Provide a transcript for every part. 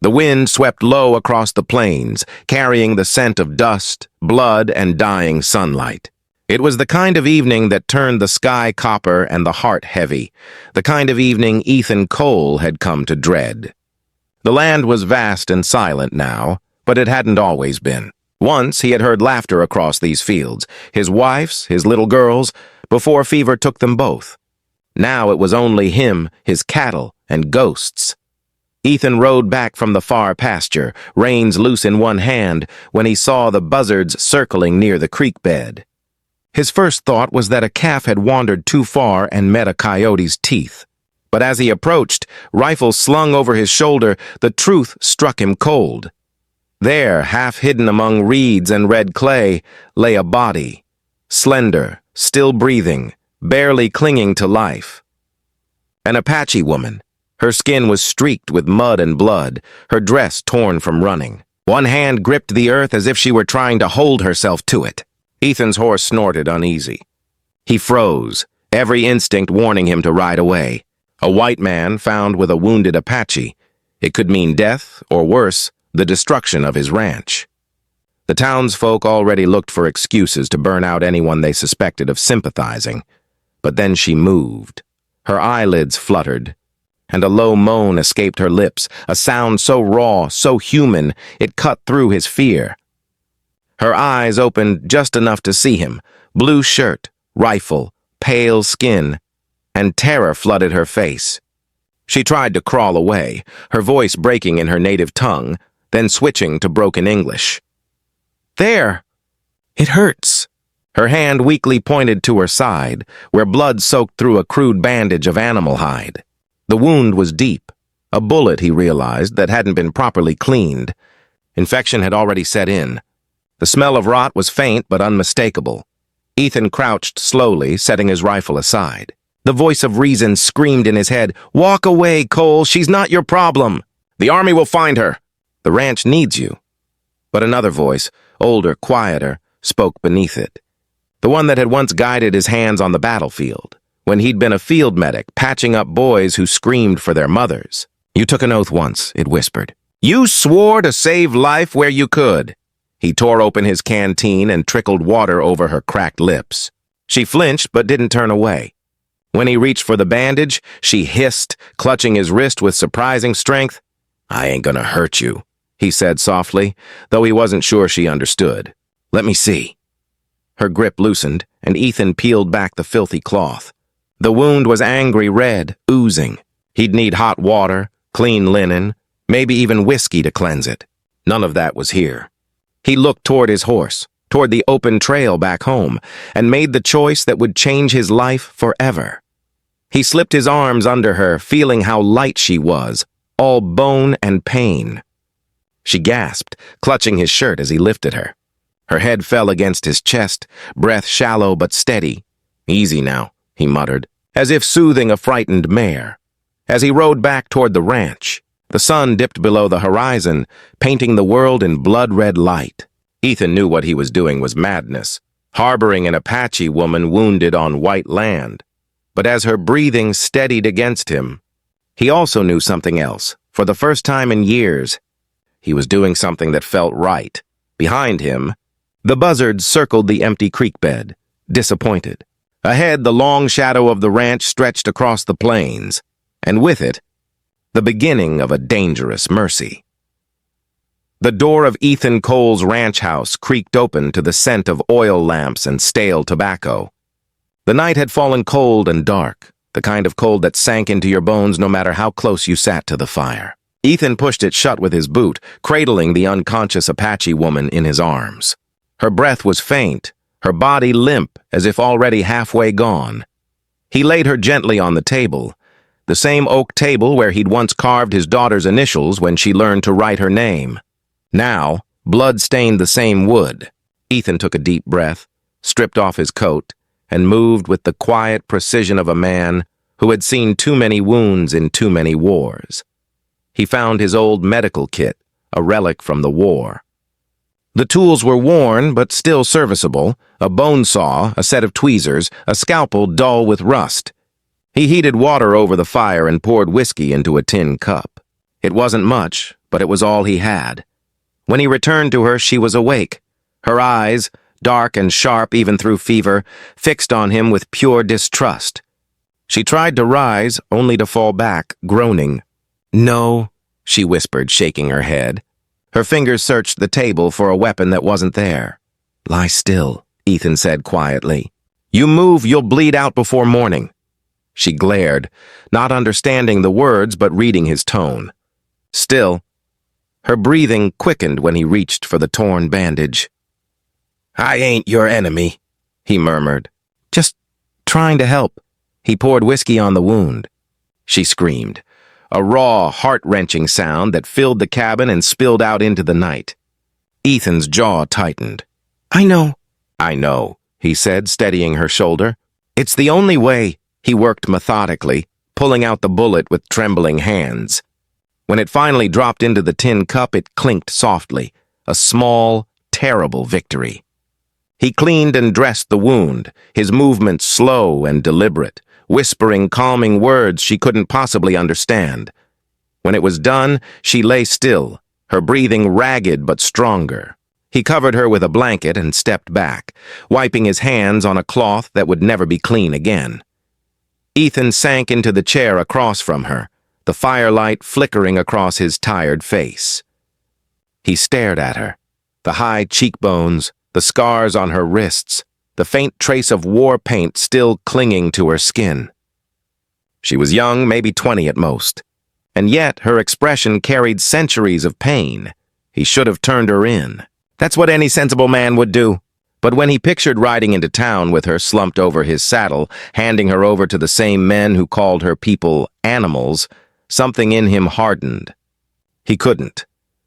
The wind swept low across the plains, carrying the scent of dust, blood, and dying sunlight. It was the kind of evening that turned the sky copper and the heart heavy, the kind of evening Ethan Cole had come to dread. The land was vast and silent now, but it hadn't always been. Once he had heard laughter across these fields, his wife's, his little girl's, before fever took them both. Now it was only him, his cattle, and ghosts. Ethan rode back from the far pasture, reins loose in one hand, when he saw the buzzards circling near the creek bed. His first thought was that a calf had wandered too far and met a coyote's teeth. But as he approached, rifle slung over his shoulder, the truth struck him cold. There, half hidden among reeds and red clay, lay a body, slender, still breathing, barely clinging to life. An Apache woman. Her skin was streaked with mud and blood, her dress torn from running. One hand gripped the earth as if she were trying to hold herself to it. Ethan's horse snorted uneasy. He froze, every instinct warning him to ride away. A white man found with a wounded Apache. It could mean death, or worse, the destruction of his ranch. The townsfolk already looked for excuses to burn out anyone they suspected of sympathizing. But then she moved. Her eyelids fluttered, and a low moan escaped her lips, a sound so raw, so human, it cut through his fear. Her eyes opened just enough to see him, blue shirt, rifle, pale skin, and terror flooded her face. She tried to crawl away, her voice breaking in her native tongue, then switching to broken English. "There! It hurts." Her hand weakly pointed to her side, where blood soaked through a crude bandage of animal hide. The wound was deep, a bullet, he realized, that hadn't been properly cleaned. Infection had already set in. The smell of rot was faint but unmistakable. Ethan crouched slowly, setting his rifle aside. The voice of reason screamed in his head, "Walk away, Cole, she's not your problem. The army will find her. The ranch needs you." But another voice, older, quieter, spoke beneath it. The one that had once guided his hands on the battlefield, when he'd been a field medic, patching up boys who screamed for their mothers. "You took an oath once," it whispered. "You swore to save life where you could." He tore open his canteen and trickled water over her cracked lips. She flinched but didn't turn away. When he reached for the bandage, she hissed, clutching his wrist with surprising strength. "I ain't gonna hurt you," he said softly, though he wasn't sure she understood. "Let me see." Her grip loosened, and Ethan peeled back the filthy cloth. The wound was angry red, oozing. He'd need hot water, clean linen, maybe even whiskey to cleanse it. None of that was here. He looked toward his horse, toward the open trail back home, and made the choice that would change his life forever. He slipped his arms under her, feeling how light she was, all bone and pain. She gasped, clutching his shirt as he lifted her. Her head fell against his chest, breath shallow but steady. "Easy now," he muttered, as if soothing a frightened mare. As he rode back toward the ranch, the sun dipped below the horizon, painting the world in blood-red light. Ethan knew what he was doing was madness, harboring an Apache woman wounded on white land. But as her breathing steadied against him, he also knew something else. For the first time in years, he was doing something that felt right. Behind him, the buzzards circled the empty creek bed, disappointed. Ahead, the long shadow of the ranch stretched across the plains, and with it, the beginning of a dangerous mercy. The door of Ethan Cole's ranch house creaked open to the scent of oil lamps and stale tobacco. The night had fallen cold and dark, the kind of cold that sank into your bones no matter how close you sat to the fire. Ethan pushed it shut with his boot, cradling the unconscious Apache woman in his arms. Her breath was faint, her body limp as if already halfway gone. He laid her gently on the table, the same oak table where he'd once carved his daughter's initials when she learned to write her name. Now, blood stained the same wood. Ethan took a deep breath, stripped off his coat, and moved with the quiet precision of a man who had seen too many wounds in too many wars. He found his old medical kit, a relic from the war. The tools were worn but still serviceable, a bone saw, a set of tweezers, a scalpel dull with rust. He heated water over the fire and poured whiskey into a tin cup. It wasn't much, but it was all he had. When he returned to her, she was awake. Her eyes, dark and sharp even through fever, fixed on him with pure distrust. She tried to rise, only to fall back, groaning. "No," she whispered, shaking her head. Her fingers searched the table for a weapon that wasn't there. "Lie still," Ethan said quietly. "You move, you'll bleed out before morning." She glared, not understanding the words but reading his tone. Still, her breathing quickened when he reached for the torn bandage. "I ain't your enemy," he murmured. "Just trying to help." He poured whiskey on the wound. She screamed, a raw, heart-wrenching sound that filled the cabin and spilled out into the night. Ethan's jaw tightened. "I know," he said, steadying her shoulder. "It's the only way." He worked methodically, pulling out the bullet with trembling hands. When it finally dropped into the tin cup, it clinked softly, a small, terrible victory. He cleaned and dressed the wound, his movements slow and deliberate, whispering calming words she couldn't possibly understand. When it was done, she lay still, her breathing ragged but stronger. He covered her with a blanket and stepped back, wiping his hands on a cloth that would never be clean again. Ethan sank into the chair across from her, the firelight flickering across his tired face. He stared at her, the high cheekbones, the scars on her wrists, the faint trace of war paint still clinging to her skin. She was young, maybe 20 at most, and yet her expression carried centuries of pain. He should have turned her in. That's what any sensible man would do. But when he pictured riding into town with her slumped over his saddle, handing her over to the same men who called her people animals, something in him hardened. He couldn't.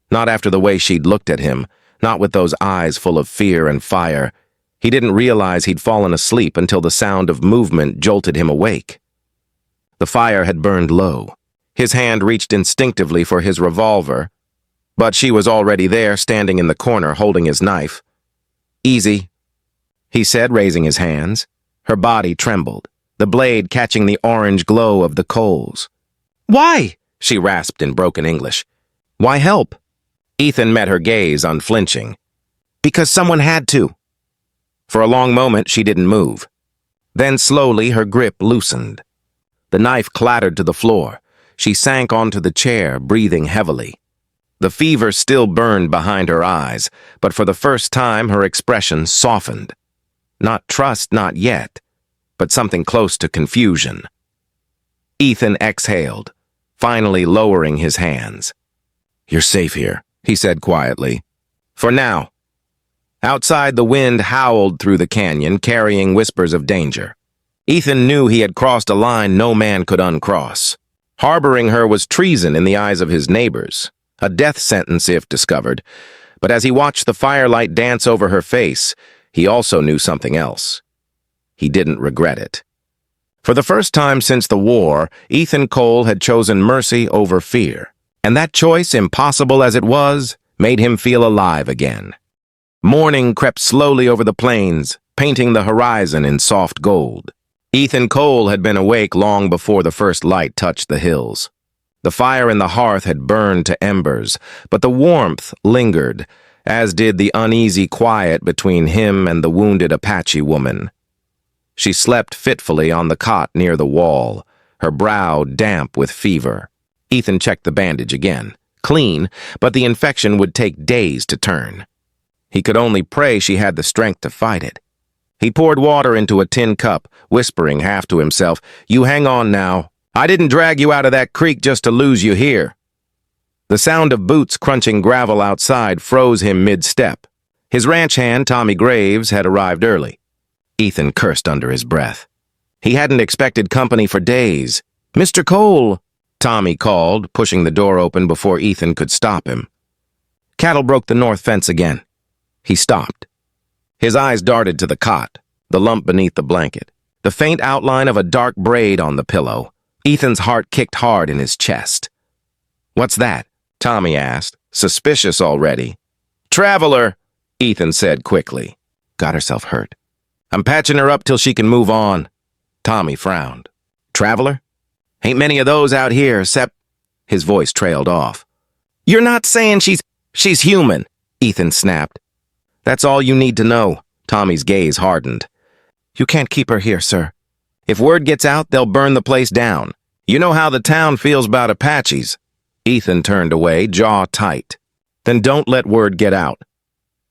Not after the way she'd looked at him, not with those eyes full of fear and fire. He didn't realize he'd fallen asleep until the sound of movement jolted him awake. The fire had burned low. His hand reached instinctively for his revolver, but she was already there, standing in the corner, holding his knife. "Easy," he said, raising his hands. Her body trembled, the blade catching the orange glow of the coals. "Why?" she rasped in broken English. "Why help?" Ethan met her gaze, unflinching. "Because someone had to." For a long moment, she didn't move. Then slowly, her grip loosened. The knife clattered to the floor. She sank onto the chair, breathing heavily. The fever still burned behind her eyes, but for the first time her expression softened. Not trust, not yet, but something close to confusion. Ethan exhaled, finally lowering his hands. "You're safe here," he said quietly. "For now." Outside, the wind howled through the canyon, carrying whispers of danger. Ethan knew he had crossed a line no man could uncross. Harboring her was treason in the eyes of his neighbors. A death sentence if discovered, but as he watched the firelight dance over her face, he also knew something else. He didn't regret it. For the first time since the war, Ethan Cole had chosen mercy over fear, and that choice, impossible as it was, made him feel alive again. Morning crept slowly over the plains, painting the horizon in soft gold. Ethan Cole had been awake long before the first light touched the hills. The fire in the hearth had burned to embers, but the warmth lingered, as did the uneasy quiet between him and the wounded Apache woman. She slept fitfully on the cot near the wall, her brow damp with fever. Ethan checked the bandage again. Clean, but the infection would take days to turn. He could only pray she had the strength to fight it. He poured water into a tin cup, whispering half to himself, "You hang on now. I didn't drag you out of that creek just to lose you here." The sound of boots crunching gravel outside froze him mid-step. His ranch hand, Tommy Graves, had arrived early. Ethan cursed under his breath. He hadn't expected company for days. "Mr. Cole," Tommy called, pushing the door open before Ethan could stop him. Cattle broke the north fence again. He stopped. His eyes darted to the cot, the lump beneath the blanket, the faint outline of a dark braid on the pillow. Ethan's heart kicked hard in his chest. "What's that?" Tommy asked, suspicious already. "Traveler," Ethan said quickly. "Got herself hurt. I'm patching her up till she can move on." Tommy frowned. "Traveler? Ain't many of those out here, except—" His voice trailed off. You're not saying she's human, Ethan snapped. That's all you need to know. Tommy's gaze hardened. You can't keep her here, sir. If word gets out, they'll burn the place down. You know how the town feels about Apaches. Ethan turned away, jaw tight. Then don't let word get out.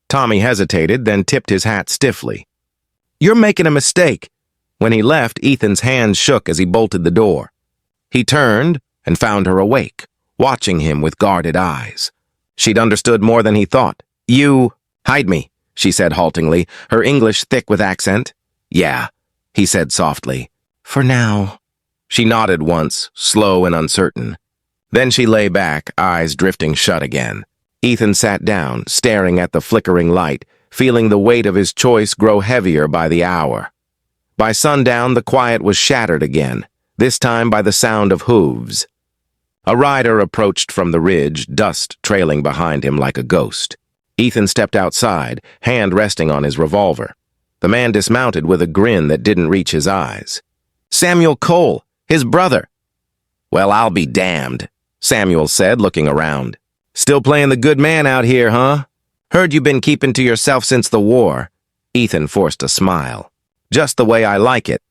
Tommy hesitated, then tipped his hat stiffly. You're making a mistake. When he left, Ethan's hands shook as he bolted the door. He turned and found her awake, watching him with guarded eyes. She'd understood more than he thought. You hide me, she said haltingly, her English thick with accent. Yeah, he said softly. For now. She nodded once, slow and uncertain. Then she lay back, eyes drifting shut again. Ethan sat down, staring at the flickering light, feeling the weight of his choice grow heavier by the hour. By sundown, the quiet was shattered again, this time by the sound of hooves. A rider approached from the ridge, dust trailing behind him like a ghost. Ethan stepped outside, hand resting on his revolver. The man dismounted with a grin that didn't reach his eyes. Samuel Cole, his brother. Well, I'll be damned, Samuel said, looking around. Still playing the good man out here, huh? Heard you've been keeping to yourself since the war. Ethan forced a smile. Just the way I like it.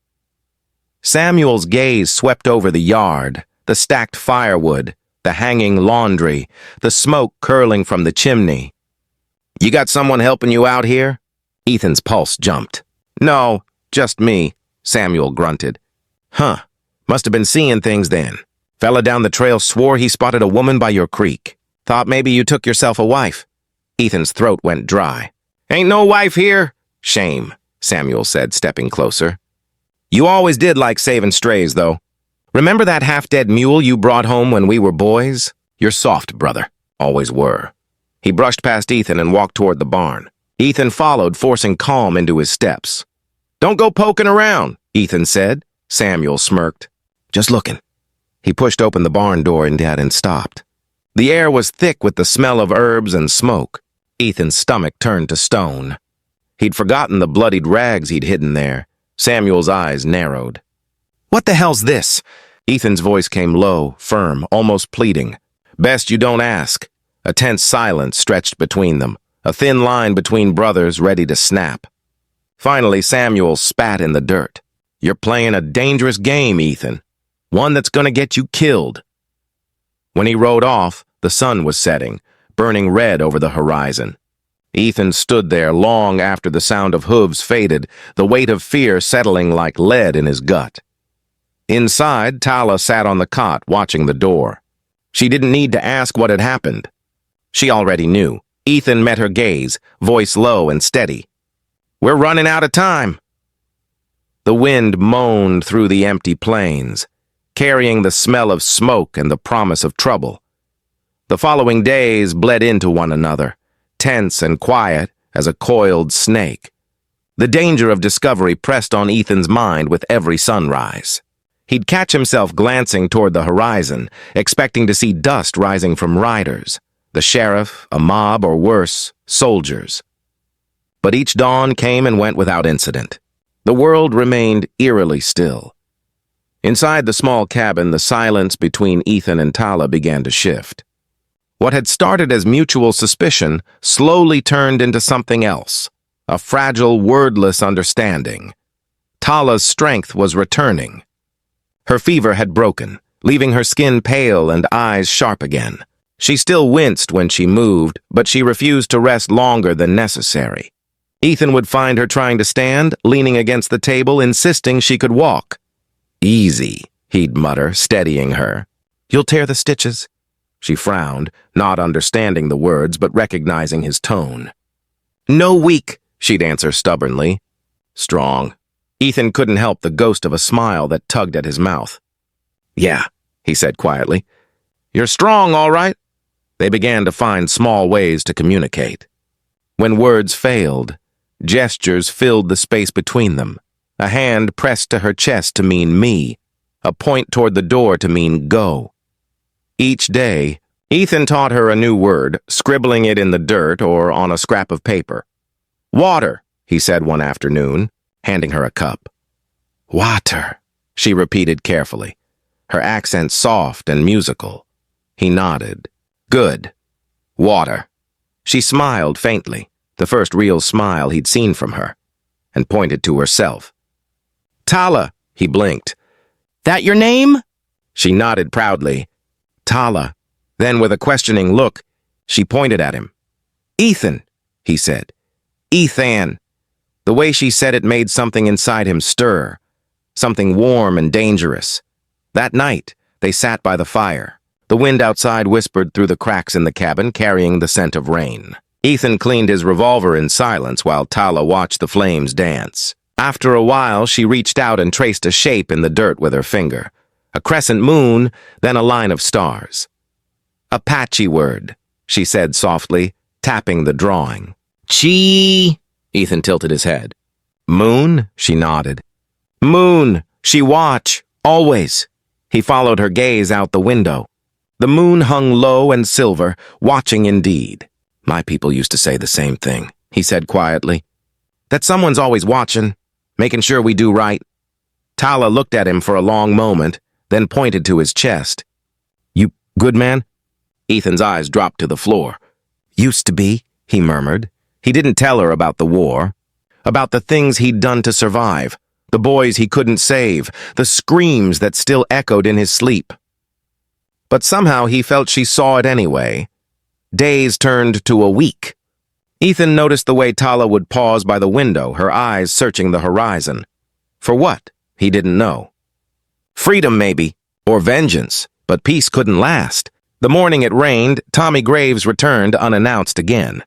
Samuel's gaze swept over the yard, the stacked firewood, the hanging laundry, the smoke curling from the chimney. You got someone helping you out here? Ethan's pulse jumped. No, just me, Samuel grunted. Huh, must have been seeing things then. Fella down the trail swore he spotted a woman by your creek. Thought maybe you took yourself a wife. Ethan's throat went dry. Ain't no wife here. Shame, Samuel said, stepping closer. You always did like saving strays, though. Remember that half-dead mule you brought home when we were boys? You're soft, brother. Always were. He brushed past Ethan and walked toward the barn. Ethan followed, forcing calm into his steps. Don't go poking around, Ethan said. Samuel smirked. Just looking. He pushed open the barn door and stopped. The air was thick with the smell of herbs and smoke. Ethan's stomach turned to stone. He'd forgotten the bloodied rags he'd hidden there. Samuel's eyes narrowed. What the hell's this? Ethan's voice came low, firm, almost pleading. Best you don't ask. A tense silence stretched between them, a thin line between brothers ready to snap. Finally, Samuel spat in the dirt. You're playing a dangerous game, Ethan. One that's gonna get you killed. When he rode off, the sun was setting, burning red over the horizon. Ethan stood there long after the sound of hooves faded, the weight of fear settling like lead in his gut. Inside, Tala sat on the cot, watching the door. She didn't need to ask what had happened. She already knew. Ethan met her gaze, voice low and steady. We're running out of time. The wind moaned through the empty plains, carrying the smell of smoke and the promise of trouble. The following days bled into one another, tense and quiet as a coiled snake. The danger of discovery pressed on Ethan's mind with every sunrise. He'd catch himself glancing toward the horizon, expecting to see dust rising from riders, the sheriff, a mob, or worse, soldiers. But each dawn came and went without incident. The world remained eerily still. Inside the small cabin, the silence between Ethan and Tala began to shift. What had started as mutual suspicion slowly turned into something else, a fragile, wordless understanding. Tala's strength was returning. Her fever had broken, leaving her skin pale and eyes sharp again. She still winced when she moved, but she refused to rest longer than necessary. Ethan would find her trying to stand, leaning against the table, insisting she could walk. Easy, he'd mutter, steadying her. You'll tear the stitches. She frowned, not understanding the words, but recognizing his tone. No weak, she'd answer stubbornly. Strong. Ethan couldn't help the ghost of a smile that tugged at his mouth. Yeah, he said quietly. You're strong, all right. They began to find small ways to communicate. When words failed, gestures filled the space between them. A hand pressed to her chest to mean me, a point toward the door to mean go. Each day, Ethan taught her a new word, scribbling it in the dirt or on a scrap of paper. Water, he said one afternoon, handing her a cup. Water, she repeated carefully, her accent soft and musical. He nodded. Good. Water. She smiled faintly, the first real smile he'd seen from her, and pointed to herself. Tala, he blinked. That your name? She nodded proudly. Tala. Then, with a questioning look, she pointed at him. Ethan, he said. Ethan. The way she said it made something inside him stir, something warm and dangerous. That night, they sat by the fire. The wind outside whispered through the cracks in the cabin, carrying the scent of rain. Ethan cleaned his revolver in silence while Tala watched the flames dance. After a while, she reached out and traced a shape in the dirt with her finger. A crescent moon, then a line of stars. Apache word, she said softly, tapping the drawing. Chi. Ethan tilted his head. Moon? She nodded. Moon. She watch. Always. He followed her gaze out the window. The moon hung low and silver, watching indeed. My people used to say the same thing, he said quietly. That someone's always watching, making sure we do right. Tala looked at him for a long moment, then pointed to his chest. You good man? Ethan's eyes dropped to the floor. Used to be, he murmured. He didn't tell her about the war, about the things he'd done to survive, the boys he couldn't save, the screams that still echoed in his sleep. But somehow he felt she saw it anyway. Days turned to a week. Ethan noticed the way Tala would pause by the window, her eyes searching the horizon. For what? He didn't know. Freedom, maybe, or vengeance, but peace couldn't last. The morning it rained, Tommy Graves returned unannounced again.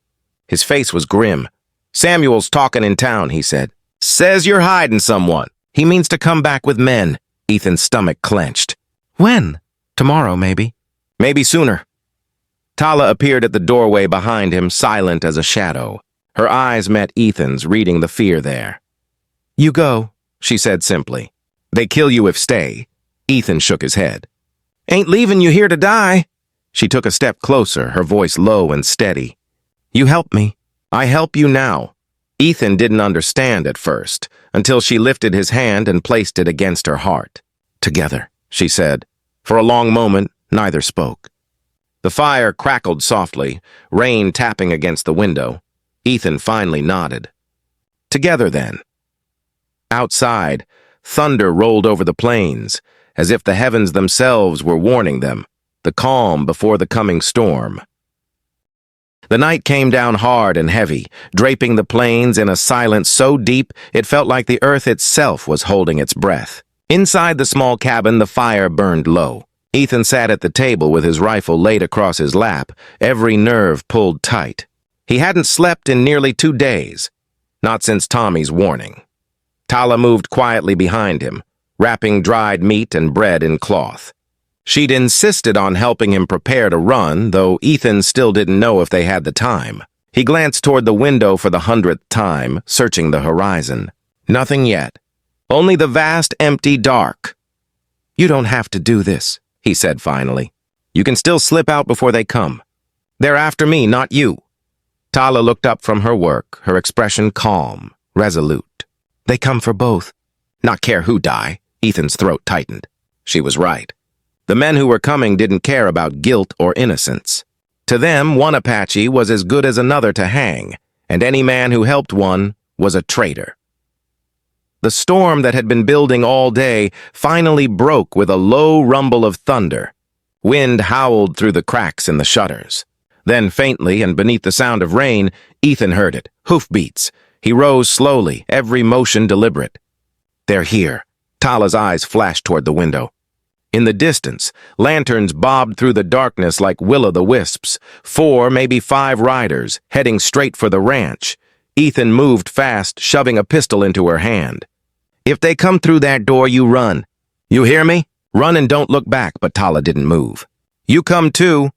His face was grim. Samuel's talking in town, he said. Says you're hiding someone. He means to come back with men. Ethan's stomach clenched. When? Tomorrow, maybe. Maybe sooner. Tala appeared at the doorway behind him, silent as a shadow. Her eyes met Ethan's, reading the fear there. You go, she said simply. They kill you if stay. Ethan shook his head. Ain't leaving you here to die. She took a step closer, her voice low and steady. You help me. I help you now. Ethan didn't understand at first, until she lifted his hand and placed it against her heart. Together, she said. For a long moment, neither spoke. The fire crackled softly, rain tapping against the window. Ethan finally nodded. Together, then. Outside, thunder rolled over the plains, as if the heavens themselves were warning them, the calm before the coming storm. The night came down hard and heavy, draping the plains in a silence so deep it felt like the earth itself was holding its breath. Inside the small cabin, the fire burned low. Ethan sat at the table with his rifle laid across his lap, every nerve pulled tight. He hadn't slept in nearly 2 days, not since Tommy's warning. Tala moved quietly behind him, wrapping dried meat and bread in cloth. She'd insisted on helping him prepare to run, though Ethan still didn't know if they had the time. He glanced toward the window for the 100th time, searching the horizon. Nothing yet. Only the vast, empty dark. You don't have to do this, he said finally. You can still slip out before they come. They're after me, not you. Tala looked up from her work, her expression calm, resolute. They come for both. Not care who die. Ethan's throat tightened. She was right. The men who were coming didn't care about guilt or innocence. To them, one Apache was as good as another to hang, and any man who helped one was a traitor. The storm that had been building all day finally broke with a low rumble of thunder. Wind howled through the cracks in the shutters. Then faintly, and beneath the sound of rain, Ethan heard it, hoofbeats. He rose slowly, every motion deliberate. They're here. Tala's eyes flashed toward the window. In the distance, lanterns bobbed through the darkness like will-o'-the-wisps, 4, maybe 5 riders, heading straight for the ranch. Ethan moved fast, shoving a pistol into her hand. If they come through that door, you run. You hear me? Run and don't look back, but Tala didn't move. You come too.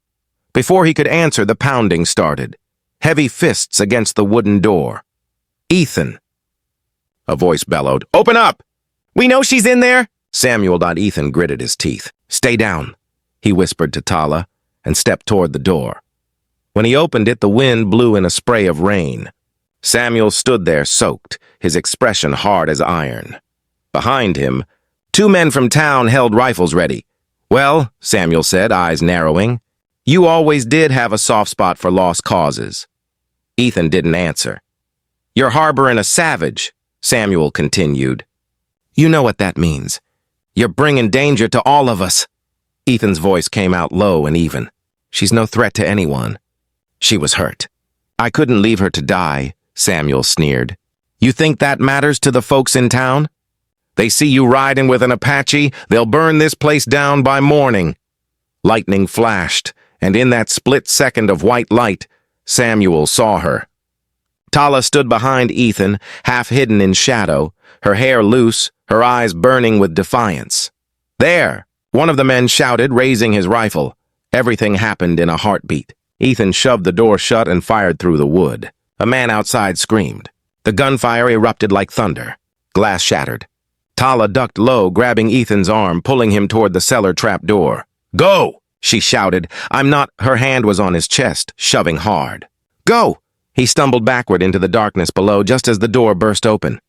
Before he could answer, the pounding started. Heavy fists against the wooden door. Ethan. A voice bellowed, Open up! We know she's in there! Samuel. Ethan gritted his teeth. Stay down, he whispered to Tala, and stepped toward the door. When he opened it, the wind blew in a spray of rain. Samuel stood there soaked, his expression hard as iron. Behind him, 2 men from town held rifles ready. Well, Samuel said, eyes narrowing, You always did have a soft spot for lost causes. Ethan didn't answer. You're harboring a savage, Samuel continued. You know what that means. You're bringing danger to all of us. Ethan's voice came out low and even. She's no threat to anyone. She was hurt. I couldn't leave her to die, Samuel sneered. You think that matters to the folks in town? They see you riding with an Apache, they'll burn this place down by morning. Lightning flashed, and in that split second of white light, Samuel saw her. Tala stood behind Ethan, half hidden in shadow, her hair loose, her eyes burning with defiance. There! One of the men shouted, raising his rifle. Everything happened in a heartbeat. Ethan shoved the door shut and fired through the wood. A man outside screamed. The gunfire erupted like thunder. Glass shattered. Tala ducked low, grabbing Ethan's arm, pulling him toward the cellar trap door. Go! She shouted. I'm not. Her hand was on his chest, shoving hard. Go! He stumbled backward into the darkness below just as the door burst open.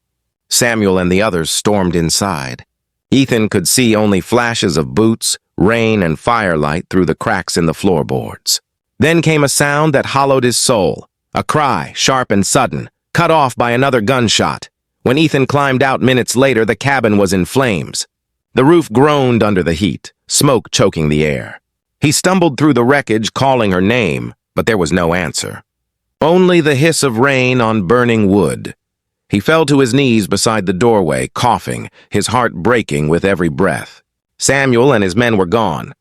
Samuel and the others stormed inside. Ethan could see only flashes of boots, rain, and firelight through the cracks in the floorboards. Then came a sound that hollowed his soul. A cry, sharp and sudden, cut off by another gunshot. When Ethan climbed out minutes later, the cabin was in flames. The roof groaned under the heat, smoke choking the air. He stumbled through the wreckage, calling her name, but there was no answer. Only the hiss of rain on burning wood. He fell to his knees beside the doorway, coughing, his heart breaking with every breath. Samuel and his men were gone,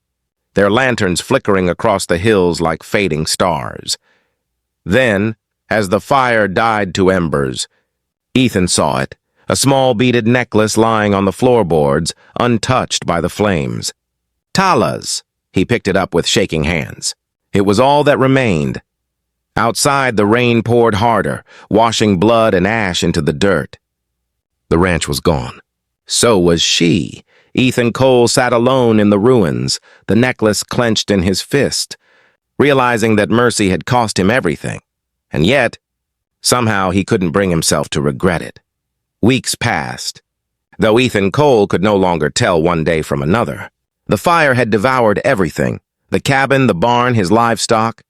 their lanterns flickering across the hills like fading stars. Then, as the fire died to embers, Ethan saw it, a small beaded necklace lying on the floorboards, untouched by the flames. Tala's. He picked it up with shaking hands. It was all that remained. Outside, the rain poured harder, washing blood and ash into the dirt. The ranch was gone. So was she. Ethan Cole sat alone in the ruins, the necklace clenched in his fist, realizing that mercy had cost him everything. And yet, somehow he couldn't bring himself to regret it. Weeks passed, though Ethan Cole could no longer tell one day from another. The fire had devoured everything, the cabin, the barn, his livestock.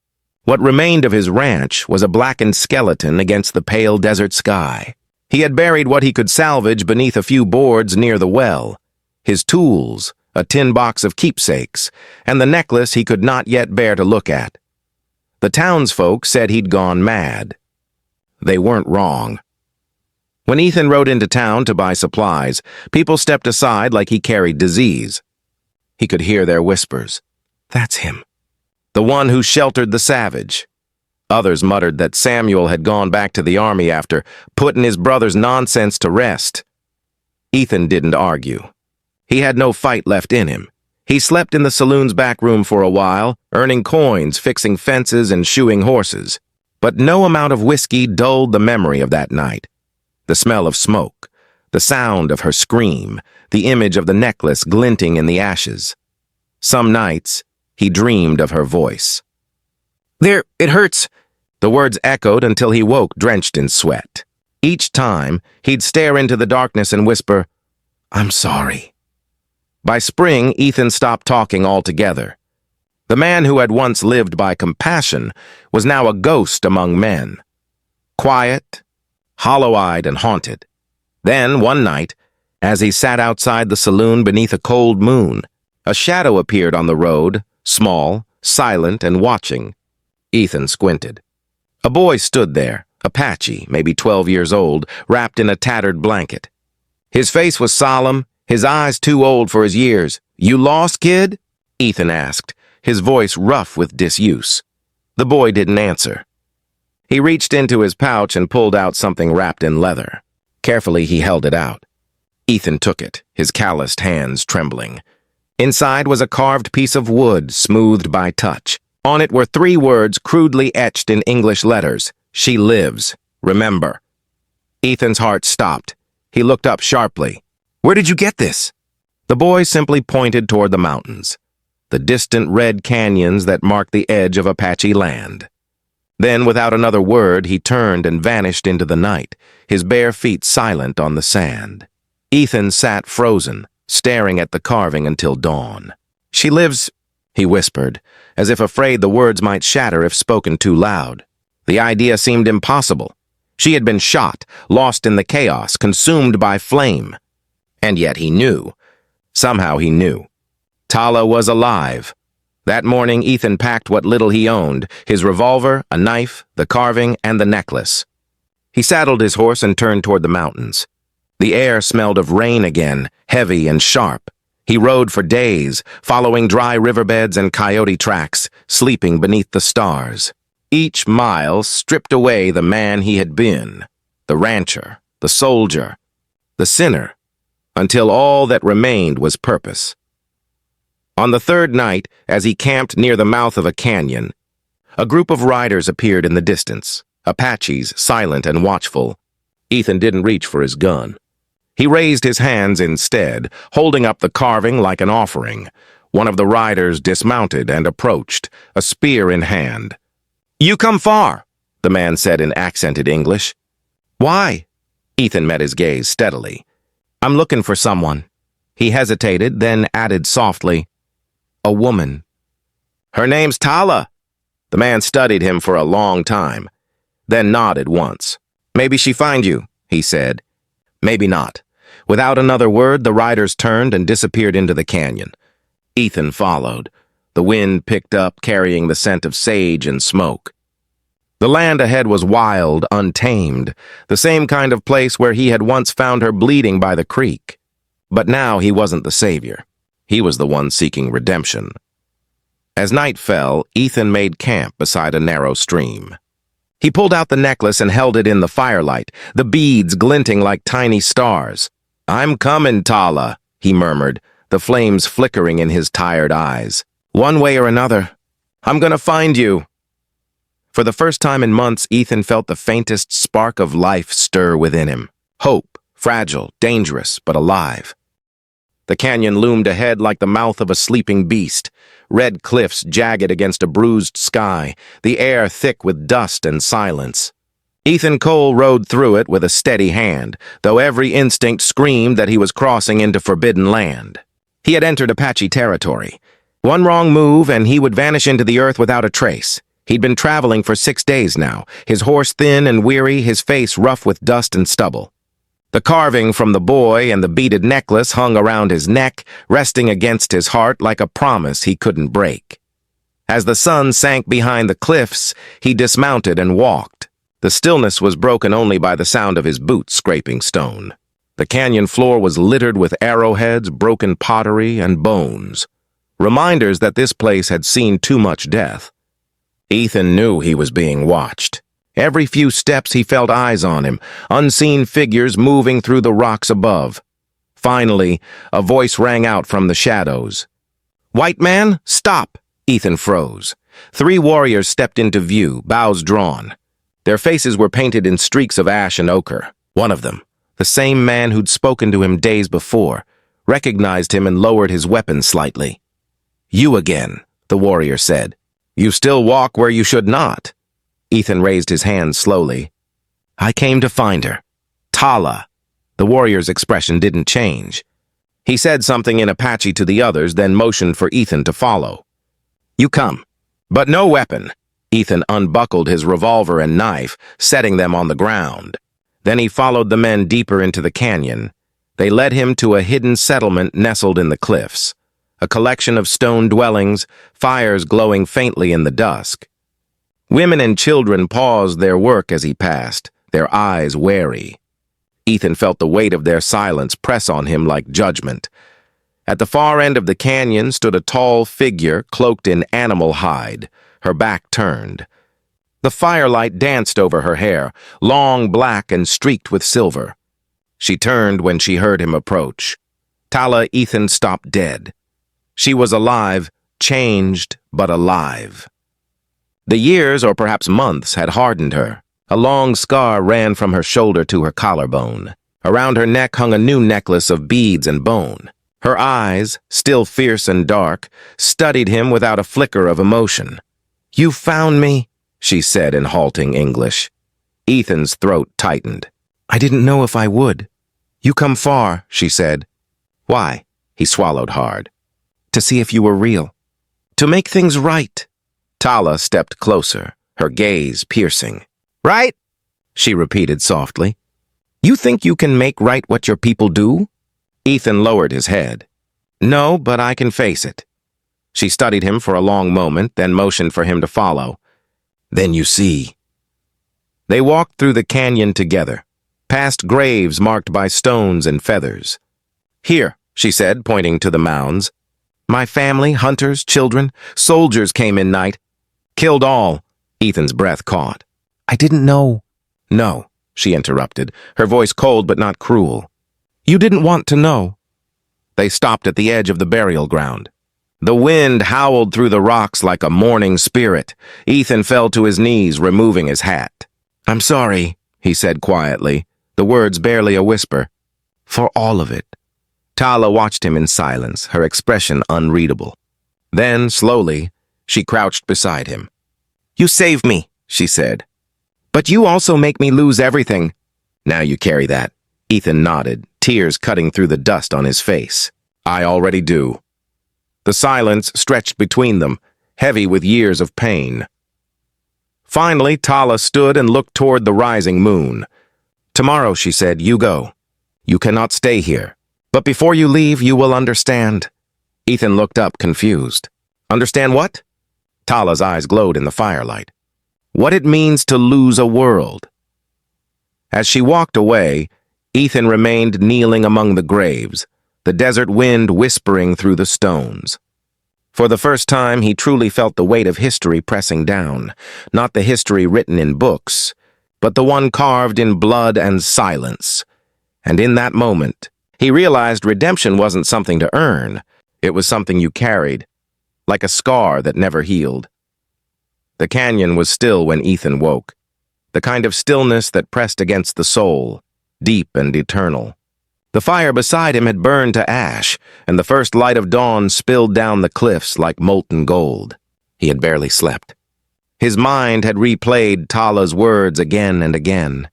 What remained of his ranch was a blackened skeleton against the pale desert sky. He had buried what he could salvage beneath a few boards near the well, his tools, a tin box of keepsakes, and the necklace he could not yet bear to look at. The townsfolk said he'd gone mad. They weren't wrong. When Ethan rode into town to buy supplies, people stepped aside like he carried disease. He could hear their whispers. That's him. The one who sheltered the savage. Others muttered that Samuel had gone back to the army after putting his brother's nonsense to rest. Ethan didn't argue. He had no fight left in him. He slept in the saloon's back room for a while, earning coins, fixing fences, and shoeing horses. But no amount of whiskey dulled the memory of that night. The smell of smoke, the sound of her scream, the image of the necklace glinting in the ashes. Some nights, he dreamed of her voice. There, it hurts. The words echoed until he woke drenched in sweat. Each time, he'd stare into the darkness and whisper, I'm sorry. By spring, Ethan stopped talking altogether. The man who had once lived by compassion was now a ghost among men. Quiet, hollow-eyed, and haunted. Then, one night, as he sat outside the saloon beneath a cold moon, a shadow appeared on the road, small, silent, and watching. Ethan squinted. A boy stood there, Apache, maybe 12 years old, wrapped in a tattered blanket. His face was solemn, his eyes too old for his years. You lost, kid? Ethan asked, his voice rough with disuse. The boy didn't answer. He reached into his pouch and pulled out something wrapped in leather. Carefully, he held it out. Ethan took it, his calloused hands trembling. Inside was a carved piece of wood, smoothed by touch. On it were 3 words crudely etched in English letters. She lives. Remember. Ethan's heart stopped. He looked up sharply. Where did you get this? The boy simply pointed toward the mountains, the distant red canyons that marked the edge of Apache land. Then, without another word, he turned and vanished into the night, his bare feet silent on the sand. Ethan sat frozen, staring at the carving until dawn. She lives, he whispered, as if afraid the words might shatter if spoken too loud. The idea seemed impossible. She had been shot, lost in the chaos, consumed by flame. And yet he knew. Somehow he knew. Tala was alive. That morning, Ethan packed what little he owned, his revolver, a knife, the carving, and the necklace. He saddled his horse and turned toward the mountains. The air smelled of rain again, heavy and sharp. He rode for days, following dry riverbeds and coyote tracks, sleeping beneath the stars. Each mile stripped away the man he had been, the rancher, the soldier, the sinner, until all that remained was purpose. On the third night, as he camped near the mouth of a canyon, a group of riders appeared in the distance, Apaches, silent and watchful. Ethan didn't reach for his gun. He raised his hands instead, holding up the carving like an offering. One of the riders dismounted and approached, a spear in hand. "You come far," the man said in accented English. "Why?" Ethan met his gaze steadily. "I'm looking for someone." He hesitated, then added softly, "A woman." "Her name's Tala." The man studied him for a long time, then nodded once. "Maybe she find you," he said. "Maybe not." Without another word, the riders turned and disappeared into the canyon. Ethan followed. The wind picked up, carrying the scent of sage and smoke. The land ahead was wild, untamed, the same kind of place where he had once found her bleeding by the creek. But now he wasn't the savior. He was the one seeking redemption. As night fell, Ethan made camp beside a narrow stream. He pulled out the necklace and held it in the firelight, the beads glinting like tiny stars. "I'm coming, Tala," he murmured, the flames flickering in his tired eyes. "One way or another, I'm gonna find you." For the first time in months, Ethan felt the faintest spark of life stir within him. Hope, fragile, dangerous, but alive. The canyon loomed ahead like the mouth of a sleeping beast, red cliffs jagged against a bruised sky, the air thick with dust and silence. Ethan Cole rode through it with a steady hand, though every instinct screamed that he was crossing into forbidden land. He had entered Apache territory. One wrong move and he would vanish into the earth without a trace. He'd been traveling for 6 days now, his horse thin and weary, his face rough with dust and stubble. The carving from the boy and the beaded necklace hung around his neck, resting against his heart like a promise he couldn't break. As the sun sank behind the cliffs, he dismounted and walked. The stillness was broken only by the sound of his boots scraping stone. The canyon floor was littered with arrowheads, broken pottery, and bones, reminders that this place had seen too much death. Ethan knew he was being watched. Every few steps he felt eyes on him, unseen figures moving through the rocks above. Finally, a voice rang out from the shadows. "White man, stop!" Ethan froze. 3 warriors stepped into view, bows drawn. Their faces were painted in streaks of ash and ochre. One of them, the same man who'd spoken to him days before, recognized him and lowered his weapon slightly. "You again," the warrior said. "You still walk where you should not." Ethan raised his hand slowly. "I came to find her. Tala." The warrior's expression didn't change. He said something in Apache to the others, then motioned for Ethan to follow. "You come." But no weapon. Ethan unbuckled his revolver and knife, setting them on the ground. Then he followed the men deeper into the canyon. They led him to a hidden settlement nestled in the cliffs, a collection of stone dwellings, fires glowing faintly in the dusk. Women and children paused their work as he passed, their eyes wary. Ethan felt the weight of their silence press on him like judgment. At the far end of the canyon stood a tall figure cloaked in animal hide, her back turned. The firelight danced over her hair, long black and streaked with silver. She turned when she heard him approach. Tala Ethan stopped dead. She was alive, changed, but alive. The years, or perhaps months, had hardened her. A long scar ran from her shoulder to her collarbone. Around her neck hung a new necklace of beads and bone. Her eyes, still fierce and dark, studied him without a flicker of emotion. "You found me," she said in halting English. Ethan's throat tightened. "I didn't know if I would." "You come far," she said. "Why?" He swallowed hard. "To see if you were real." To make things right. Tala stepped closer, her gaze piercing. Right? She repeated softly. You think you can make right what your people do? Ethan lowered his head. No, but I can face it. She studied him for a long moment, then motioned for him to follow. Then you see. They walked through the canyon together, past graves marked by stones and feathers. Here, she said, pointing to the mounds. My family, hunters, children, soldiers came in night. Killed all. Ethan's breath caught. I didn't know. No, she interrupted, her voice cold but not cruel. You didn't want to know. They stopped at the edge of the burial ground. The wind howled through the rocks like a mourning spirit. Ethan fell to his knees, removing his hat. I'm sorry, he said quietly, the words barely a whisper. For all of it. Tala watched him in silence, her expression unreadable. Then, slowly, she crouched beside him. You saved me, she said. But you also make me lose everything. Now you carry that. Ethan nodded, tears cutting through the dust on his face. I already do. The silence stretched between them, heavy with years of pain. Finally, Tala stood and looked toward the rising moon. Tomorrow, she said, you go. You cannot stay here. But before you leave, you will understand. Ethan looked up, confused. Understand what? Tala's eyes glowed in the firelight. What it means to lose a world. As she walked away, Ethan remained kneeling among the graves, the desert wind whispering through the stones. For the first time, he truly felt the weight of history pressing down, not the history written in books, but the one carved in blood and silence. And in that moment, he realized redemption wasn't something to earn. It was something you carried, like a scar that never healed. The canyon was still when Ethan woke, the kind of stillness that pressed against the soul, deep and eternal. The fire beside him had burned to ash, and the first light of dawn spilled down the cliffs like molten gold. He had barely slept. His mind had replayed Tala's words again and again.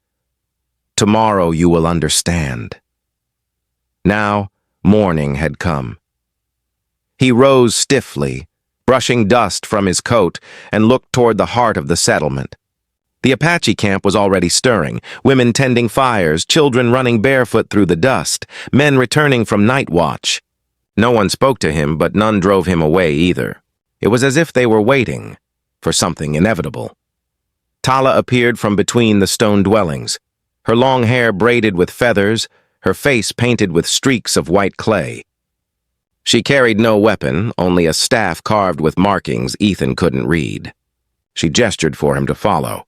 Tomorrow you will understand. Now, morning had come. He rose stiffly, brushing dust from his coat, and looked toward the heart of the settlement. The Apache camp was already stirring, women tending fires, children running barefoot through the dust, men returning from night watch. No one spoke to him, but none drove him away either. It was as if they were waiting for something inevitable. Tala appeared from between the stone dwellings, her long hair braided with feathers, her face painted with streaks of white clay. She carried no weapon, only a staff carved with markings Ethan couldn't read. She gestured for him to follow.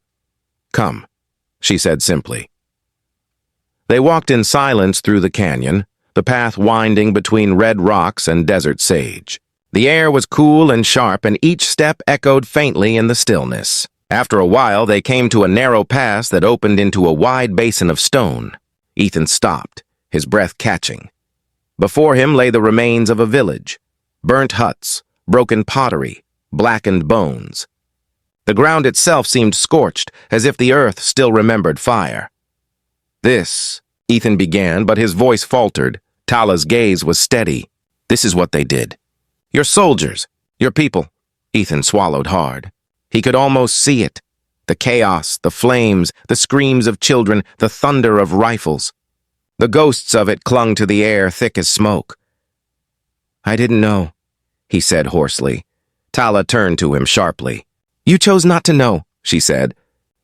Come, she said simply. They walked in silence through the canyon, the path winding between red rocks and desert sage. The air was cool and sharp, and each step echoed faintly in the stillness. After a while, they came to a narrow pass that opened into a wide basin of stone. Ethan stopped, his breath catching. Before him lay the remains of a village, burnt huts, broken pottery, blackened bones. The ground itself seemed scorched, as if the earth still remembered fire. This, Ethan began, but his voice faltered. Tala's gaze was steady. This is what they did. Your soldiers, your people. Ethan swallowed hard. He could almost see it. The chaos, the flames, the screams of children, the thunder of rifles. The ghosts of it clung to the air thick as smoke. I didn't know, he said hoarsely. Tala turned to him sharply. You chose not to know, she said.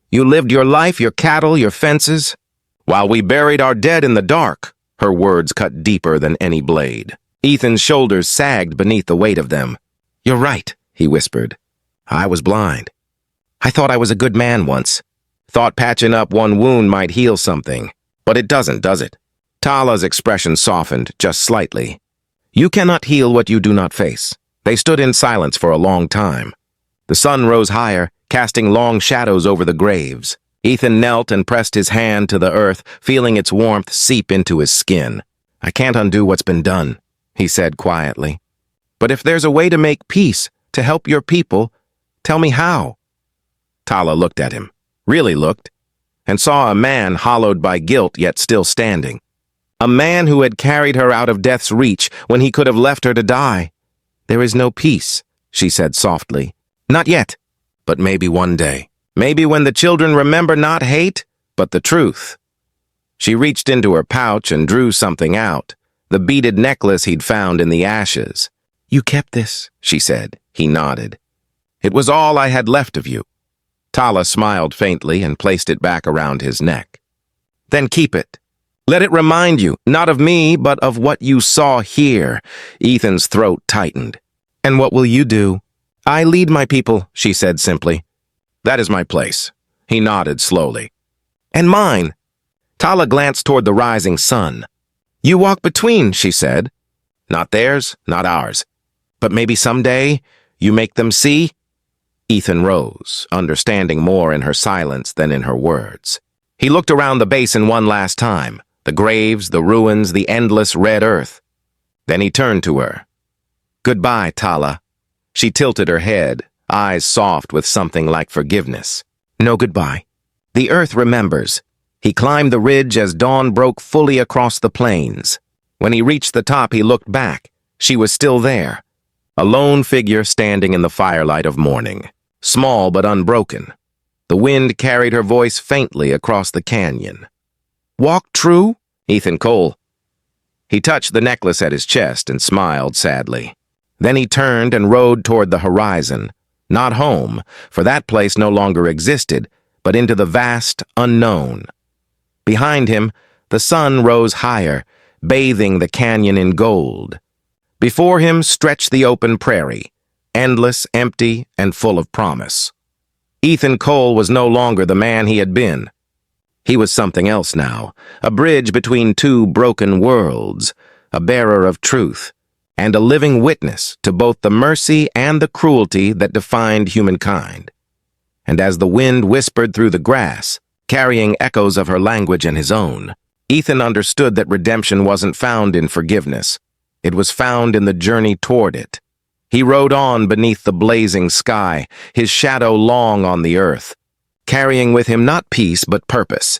You lived your life, your cattle, your fences, while we buried our dead in the dark. Her words cut deeper than any blade. Ethan's shoulders sagged beneath the weight of them. You're right, he whispered. I was blind. I thought I was a good man once. Thought patching up one wound might heal something. But it doesn't, does it? Tala's expression softened just slightly. You cannot heal what you do not face. They stood in silence for a long time. The sun rose higher, casting long shadows over the graves. Ethan knelt and pressed his hand to the earth, feeling its warmth seep into his skin. I can't undo what's been done, he said quietly. But if there's a way to make peace, to help your people, tell me how. Tala looked at him, really looked, and saw a man hollowed by guilt yet still standing. A man who had carried her out of death's reach when he could have left her to die. There is no peace, she said softly. Not yet, but maybe one day. Maybe when the children remember not hate, but the truth. She reached into her pouch and drew something out, the beaded necklace he'd found in the ashes. You kept this, she said. He nodded. It was all I had left of you. Tala smiled faintly and placed it back around his neck. Then keep it. Let it remind you, not of me, but of what you saw here. Ethan's throat tightened. And what will you do? I lead my people, she said simply. That is my place. He nodded slowly. And mine. Tala glanced toward the rising sun. You walk between, she said. Not theirs, not ours. But maybe someday you make them see? Ethan rose, understanding more in her silence than in her words. He looked around the basin one last time, the graves, the ruins, the endless red earth. Then he turned to her. Goodbye, Tala. She tilted her head, eyes soft with something like forgiveness. No goodbye. The earth remembers. He climbed the ridge as dawn broke fully across the plains. When he reached the top, he looked back. She was still there. A lone figure standing in the firelight of morning, small but unbroken. The wind carried her voice faintly across the canyon. Walk true? Ethan Cole. He touched the necklace at his chest and smiled sadly. Then he turned and rode toward the horizon, not home, for that place no longer existed, but into the vast unknown. Behind him, the sun rose higher, bathing the canyon in gold. Before him stretched the open prairie, endless, empty, and full of promise. Ethan Cole was no longer the man he had been. He was something else now, a bridge between two broken worlds, a bearer of truth, and a living witness to both the mercy and the cruelty that defined humankind. And as the wind whispered through the grass, carrying echoes of her language and his own, Ethan understood that redemption wasn't found in forgiveness. It was found in the journey toward it. He rode on beneath the blazing sky, his shadow long on the earth, carrying with him not peace but purpose,